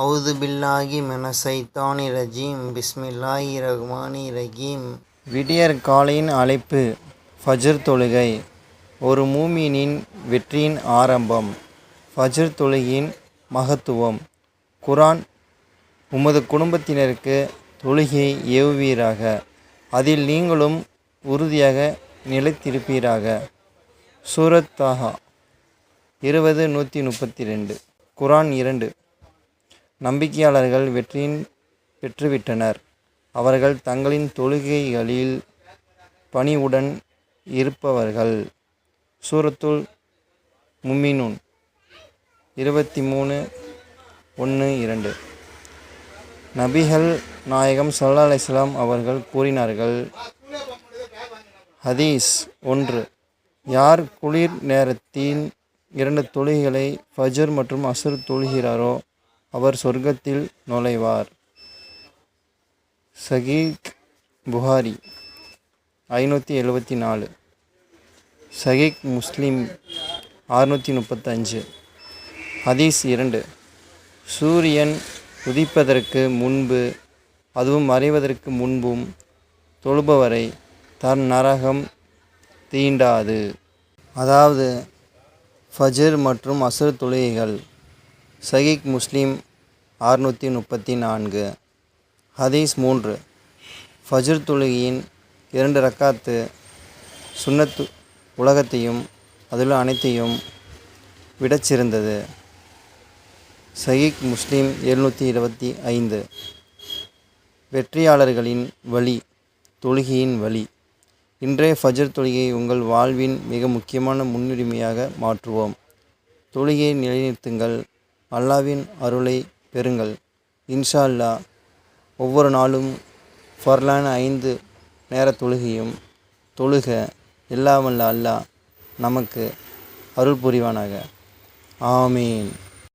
அவுது பில்லாஹி மினஷைத்தானி ரஜீம் பிஸ்மில்லாஹி ரஹ்மானி ரஹீம். விடியற் காலையின் அழைப்பு. ஃபஜ்ர் தொழுகை ஒரு மூமினின் வெற்றியின் ஆரம்பம். ஃபஜ்ர் தொழுகையின் மகத்துவம். குர்ஆன் உமது குடும்பத்தினருக்கு தொழுகையை ஏவுவீராக, அதில் நீங்களும் உறுதியாக நிலைத்திருப்பீராக. சூரத் தாஹா 20:132. குர்ஆன் 2. நம்பிக்கையாளர்கள் வெற்றியின் பெற்றுவிட்டனர், அவர்கள் தங்களின் தொழுகைகளில் பணிவுடன் இருப்பவர்கள். சூரத்துல் முஃமினூன் 23:1-2. நபிகள் நாயகம் ஸல்லல்லாஹு அலைஹி வஸல்லம் அவர்கள் கூறினார்கள். ஹதீஸ் 1. யார் குளிர் நேரத்தின் 2 தொழுகைகளை ஃபஜ்ர் மற்றும் அஸ்ர் தொழுகிறாரோ அவர் சொர்க்கத்தில் நுழைவார். சஹீஹ் புகாரி 574. சஹீஹ் முஸ்லிம் 635. ஹதீஸ் 2. சூரியன் உதிப்பதற்கு முன்பு அதுவும் மறைவதற்கு முன்பும் தொழுபவரை தன் நரகம் தீண்டாது. அதாவது ஃபஜ்ர் மற்றும் அஸ்ர் தொழுகைகள். சஹீஹ் முஸ்லிம் 634. ஹதீஸ் 3. ஃபஜ்ர் தொழுகையின் 2 ரக்காத்து சுன்னத் உலகத்தையும் அதில் அனைத்தையும் விடச் சிறந்தது. சஹீஹ் முஸ்லிம் 725. வெற்றியாளர்களின் வழி. தொழுகையின் வழி. இன்றைய ஃபஜ்ர் தொழுகையை உங்கள் வாழ்வின் மிக முக்கியமான முன்னுரிமையாக மாற்றுவோம். தொழுகையை நிலைநிறுத்துங்கள், அல்லாஹ்வின் அருளை பெறுங்கள். இன்ஷா அல்லாஹ் ஒவ்வொரு நாளும் ஃபர்லான 5 நேர தொழுகையும் தொழுக எல்லாம் வல்ல அல்லாஹ் நமக்கு அருள் புரிவானாக. ஆமீன்.